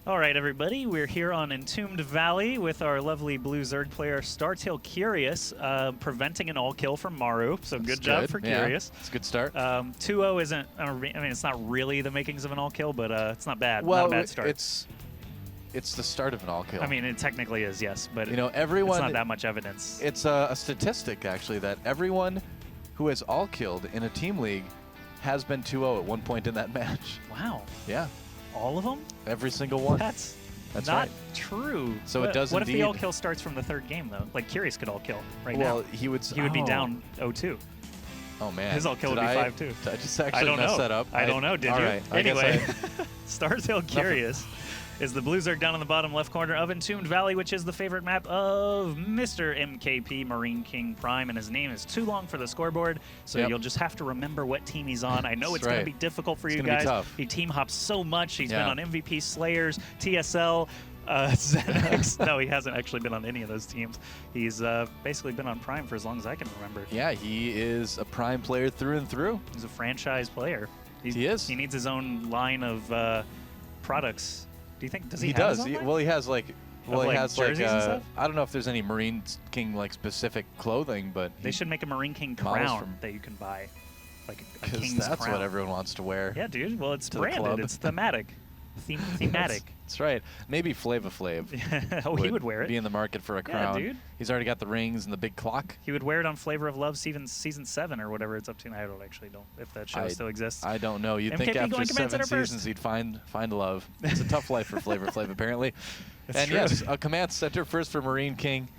All right, everybody, we're here on Entombed Valley with our lovely blue Zerg player StarTale.Curious, preventing an all-kill from Maru, so good job for Curious. It's a good start. 2-0 isn't, I mean, it's not really the makings of an all-kill, but it's not bad, well, not a bad start. It's the start of an all-kill. I mean, it technically is, yes, but you know, everyone, it's not that much evidence. It's a statistic, actually, that everyone who has all-killed in a team league has been 2-0 at one point in that match. Wow. Yeah. All of them? Every single one. That's not right. true. So it does What indeed. if the all-kill starts from the third game, though? Like, Curious could all-kill right now. Well, he would be down 0-2. Oh, man. His all-kill would be 5-2. Did I just actually mess that up? I don't know. Did you? Right. Anyway, StarTale.Curious is the blue Zerg down in the bottom left corner of Entombed Valley, which is the favorite map of Mr. MKP, MarineKing.Prime, and his name is too long for the scoreboard, so you'll just have to remember what team he's on. I know it's going to be difficult for you guys. He team hops so much. He's been on MVP, Slayers, TSL, ZX. No, he hasn't actually been on any of those teams. He's basically been on Prime for as long as I can remember. Yeah, he is a Prime player through and through. He's a franchise player. He is. He needs his own line of products. Do you think? Does he? He have does. His own Well, he has like. Well, he has like. I don't know if there's any Marine King like specific clothing, but they should make a MarineKing crown that you can buy, like a king's crown. That's what everyone wants to wear. Yeah, dude. Well, it's branded. It's thematic. Thematic. That's right. Maybe Flava Flav. Oh, he would wear it. Be in the market for a crown. Yeah, dude. He's already got the rings and the big clock. He would wear it on Flavor of Love season 7 or whatever it's up to. I don't actually know if that show still exists. I don't know. You'd think after 7 seasons he'd find love. It's a tough life for Flavor Flav apparently. And yes, a command center first for Marine King.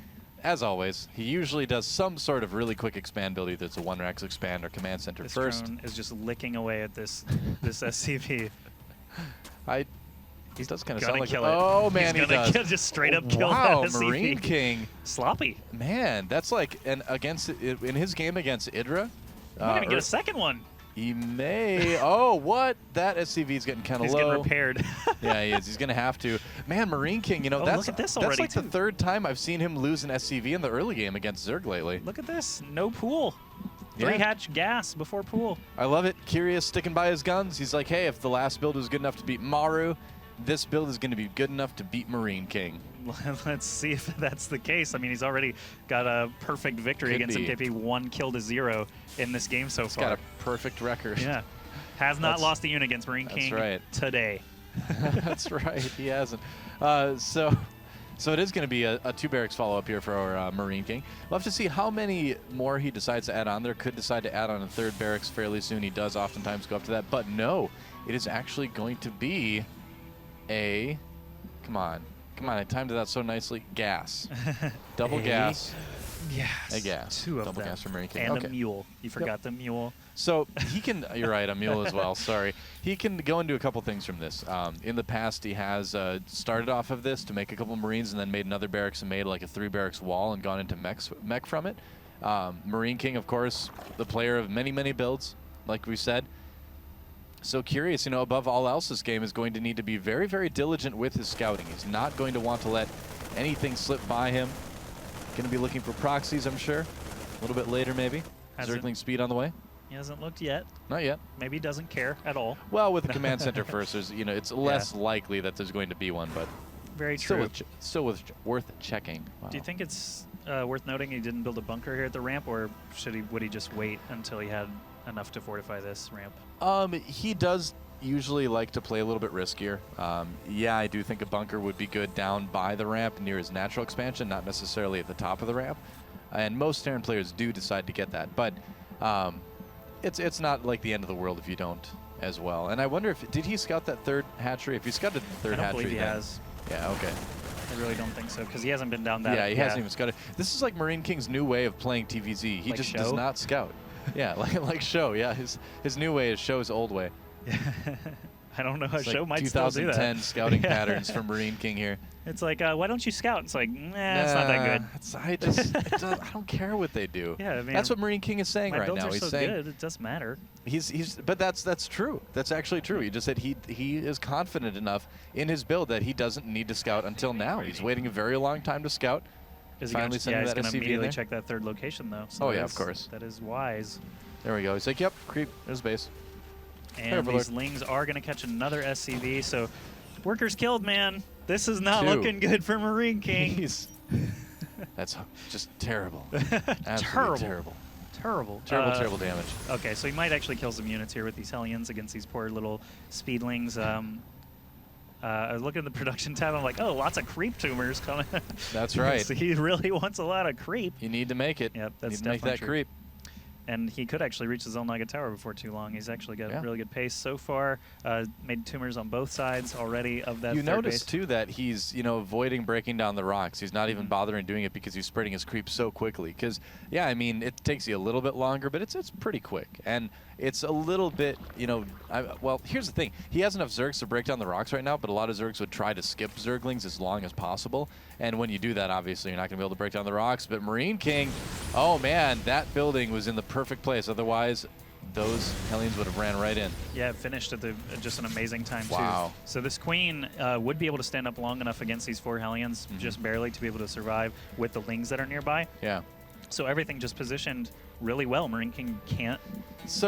As always, he usually does some sort of really quick expand build. Either it's a 1-Rax expand or command center first. Drone is just licking away at this SCV. He does kind of sound like oh man, he does. Just straight up kill that SCV. Marine King, sloppy. Man, that's like in his game against Idra. He might even get a second one. He may. Oh, what? That SCV's getting kind of low. He's getting repaired. Yeah, he is. He's gonna have to. Man, Marine King. You know, look at this already. That's like the third time I've seen him lose an SCV in the early game against Zerg lately. Look at this. No pool. 3-hatch gas before pool. I love it. Curious sticking by his guns. He's like, hey, if the last build was good enough to beat Maru, this build is going to be good enough to beat Marine King. Let's see if that's the case. I mean, he's already got a perfect victory against MKP, 1-0 in this game so far. He's got a perfect record. Yeah. Has not lost a unit against Marine King today. That's right. He hasn't. So it is going to be a 2-barracks follow-up here for our Marine King. We'll have to see how many more he decides to add on. There could decide to add on a 3rd barracks fairly soon. He does oftentimes go up to that. But no, it is actually going to be a, come on, I timed that so nicely. Gas. Double gas. Yes. A gas. 2 of Double them. gas for Marine King. And a mule. You forgot the mule. So he can, you're right, a mule as well, sorry. He can go and do a couple things from this. In the past, he has started off of this to make a couple Marines and then made another barracks and made like a 3-barracks wall and gone into mech from it. Marine King, of course, the player of many, many builds, like we said. So Curious, you know, above all else, this game is going to need to be very, very diligent with his scouting. He's not going to want to let anything slip by him. Going to be looking for proxies, I'm sure. A little bit later, maybe. Zergling speed on the way. He hasn't looked yet. Not yet. Maybe he doesn't care at all. Well, with the command center first, there's, you know, it's less likely that there's going to be one, but very true. Still worth checking. Wow. Do you think it's worth noting he didn't build a bunker here at the ramp, or would he just wait until he had enough to fortify this ramp? He does usually like to play a little bit riskier. Yeah, I do think a bunker would be good down by the ramp near his natural expansion, not necessarily at the top of the ramp. And most Terran players do decide to get that, but it's not like the end of the world if you don't as well. And I wonder if did he scout that 3rd hatchery? If he scouted the 3rd hatchery, I don't believe he has. Yeah, okay. I really don't think so because he hasn't been down that. Yeah, he hasn't even scouted. This is like Marine King's new way of playing TVZ. He just does not scout. Yeah, like Show. Yeah, his new way is Show's old way. I don't know how Show like might still do that. 2010 scouting patterns from Marine King here. It's like, why don't you scout? It's like, nah, it's not that good. I don't care what they do. Yeah, I mean, that's what Marine King is saying right now. He's saying good, it doesn't matter. But that's true. That's actually true. He just said he is confident enough in his build that he doesn't need to scout until now. He's waiting a very long time to scout. He's going to immediately check that 3rd location, though. So yeah, of course. That is wise. There we go. He's like, yep, creep, there's base. And these Lings are going to catch another SCV, so Workers killed, man. This is not 2. looking good for Marine King. That's just terrible. Terrible. Terrible. Terrible. Terrible damage. Okay, so he might actually kill some units here with these Hellions against these poor little speedlings. I was looking at the production tab. I'm like, oh, lots of creep tumors coming. That's right. So he really wants a lot of creep. You need to make it. Yep, that's you need to make definitely that true. creep. And he could actually reach the Zelnaga Tower before too long. He's actually got really good pace so far. Made tumors on both sides already of that. You third notice base. too that he's avoiding breaking down the rocks. He's not even bothering doing it because he's spreading his creep so quickly. Because yeah, I mean it takes you a little bit longer, but it's pretty quick. And it's a little bit well, here's the thing. He has enough Zergs to break down the rocks right now, but a lot of Zergs would try to skip Zerglings as long as possible. And when you do that, obviously you're not going to be able to break down the rocks. But Marine King, oh man, that building was in the perfect place. Otherwise, those Hellions would have ran right in. Yeah, it finished at just an amazing time, Wow. too. So this Queen would be able to stand up long enough against these 4 Hellions, just barely, to be able to survive with the Lings that are nearby. Yeah. So everything just positioned really well. Marine King can't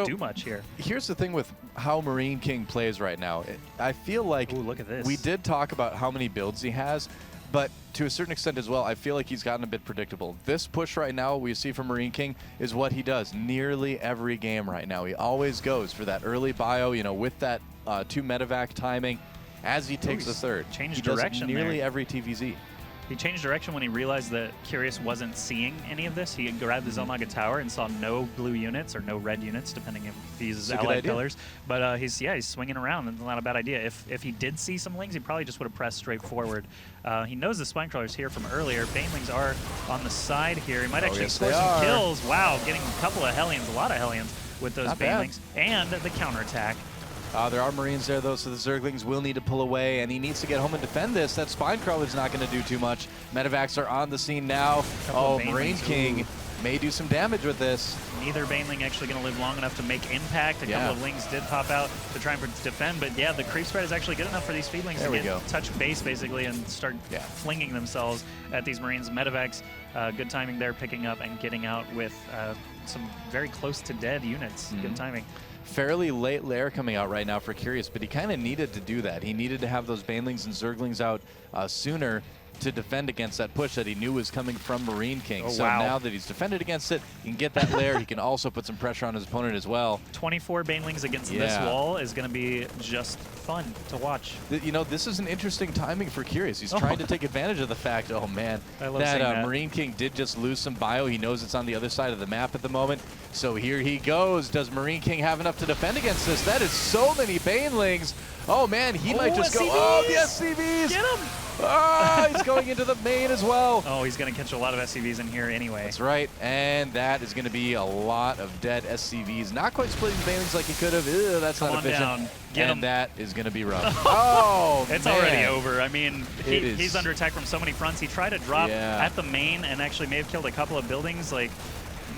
do much here. Here's the thing with how Marine King plays right now. I feel like Ooh, look at this. we did talk about how many builds he has, but to a certain extent as well, I feel like he's gotten a bit predictable. This push right now we see from Marine King is what he does nearly every game right now. He always goes for that early bio, with that 2 medevac timing as he takes the third. Changed he does direction nearly there. every TVZ. He changed direction when he realized that Curious wasn't seeing any of this. He grabbed the Zelnaga Tower and saw no blue units or no red units, depending if he uses allied pillars. But he's swinging around. That's not a bad idea. If he did see some Lings, he probably just would have pressed straight forward. He knows the Spinecrawler's here from earlier. Banelings are on the side here. He might actually score some kills. Wow, getting a couple of Hellions, a lot of Hellions with those Banelings. And the counterattack. There are Marines there, though, so the Zerglings will need to pull away, and he needs to get home and defend this. That Spinecrawler's not going to do too much. Medevacs are on the scene now. Marine King may do some damage with this. Neither Baneling actually going to live long enough to make impact. A couple of Lings did pop out to try and defend, but yeah, the creep spread is actually good enough for these Speedlings to touch base, basically, and start flinging themselves at these Marines. Medevacs, good timing there, picking up and getting out with some very close to dead units. Good timing. Fairly late lair coming out right now for Curious, but he kind of needed to do that. He needed to have those Banelings and Zerglings out sooner to defend against that push that he knew was coming from Marine King. So now that he's defended against it, he can get that lair. He can also put some pressure on his opponent as well. 24 Banelings against this wall is going to be just fun to watch. This is an interesting timing for Curious. He's trying to take advantage of the fact, that Marine King did just lose some bio. He knows it's on the other side of the map at the moment. So here he goes. Does Marine King have enough to defend against this? That is so many Banelings. Oh, man, he might just go. Oh, the SCVs! Get him! He's going into the main as well. Oh, he's going to catch a lot of SCVs in here anyway. That's right, and that is going to be a lot of dead SCVs. Not quite splitting Banelings like he could have. That's not efficient. Get him. That is going to be rough. Oh, it's already over. I mean, he's under attack from so many fronts. He tried to drop at the main and actually may have killed a couple of buildings.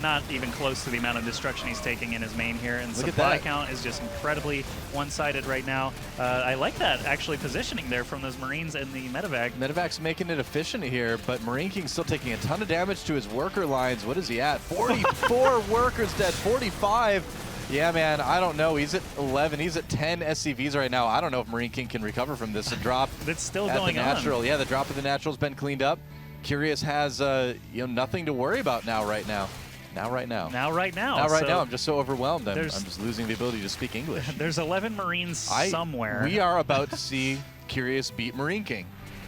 Not even close to the amount of destruction he's taking in his main here. And the supply count is just incredibly one-sided right now. I like that, actually, positioning there from those Marines and the Medevac. Medevac's making it efficient here, but Marine King's still taking a ton of damage to his worker lines. What is he at? 44 workers dead, 45. Yeah, man, I don't know. He's at 11. He's at 10 SCVs right now. I don't know if Marine King can recover from this. The drop it's still going on. Yeah, the drop of the natural's been cleaned up. Curious has nothing to worry about right now. Now, right now. I'm just so overwhelmed. I'm just losing the ability to speak English. There's 11 Marines somewhere. We are about to see Curious beat Marine King.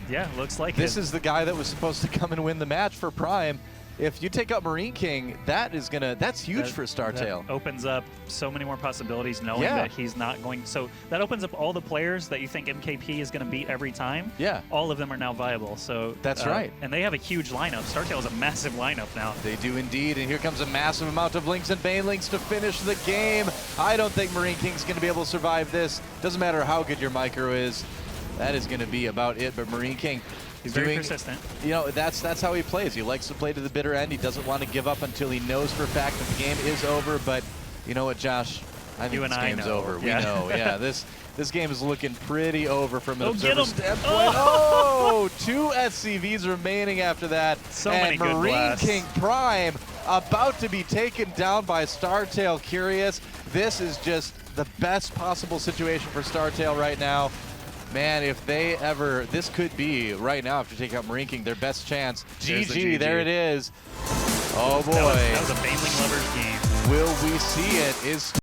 Yeah, looks like this is the guy that was supposed to come and win the match for Prime. If you take out Marine King, that's huge for StarTale. That opens up so many more possibilities knowing that he's not going. So that opens up all the players that you think MKP is going to beat every time. Yeah. All of them are now viable. So that's right. And they have a huge lineup. StarTale is a massive lineup now. They do indeed. And here comes a massive amount of Lings and Banelings to finish the game. I don't think Marine King's going to be able to survive this. Doesn't matter how good your micro is. That is going to be about it. But Marine King, he's very persistent. That's how he plays. He likes to play to the bitter end. He doesn't want to give up until he knows for a fact that the game is over. But you know what, Josh? I think this game's over. We know. Yeah, this game is looking pretty over from an observer standpoint. Oh, 2 SCVs remaining after that. So many good blasts. MarineKing.Prime about to be taken down by StarTale Curious. This is just the best possible situation for StarTale right now. Man, if they ever, this could be right now after taking out Marine King, their best chance. There's the GG, there GG. it is. Oh boy. That was a Baneling Lovers game. Will we see it? Is